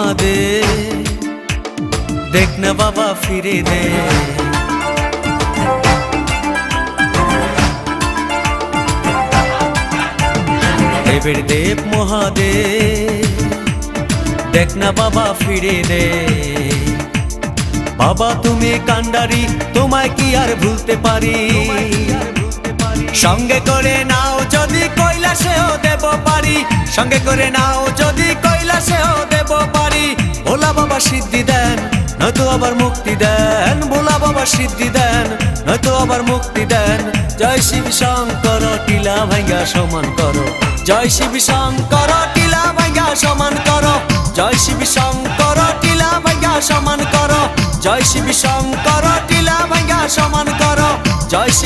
মহাদেব, দেখ না বাবা ফিরে দে। দেবের দেব মহাদেব, দেখ না বাবা ফিরে দে। বাবা তুমি কান্ডারি, তোমায় কি আর ভুলতে পারি? সঙ্গে করে নাও যদি কৈলাসেও দেব পারি, সঙ্গে করে নাও যদি কৈলাসেও দেব পারি। ভোলা বাবা সিদ্ধি দেন, নয়তো আবার মুক্তি দেন। ভোলা বাবা সিদ্ধি দেন, নয়তো আবার মুক্তি দেন। জয় শিব শঙ্কর, টিলা ভাঙ্গা সমান করো। জয় শিব শঙ্কর, টিলা ভাঙ্গা সমান করো। জয় শিব শঙ্কর, টিলা ভাঙ্গা সমান করো। জয় শিব শঙ্কর, টিলা ভাঙ্গা সমান করো। জয় শিব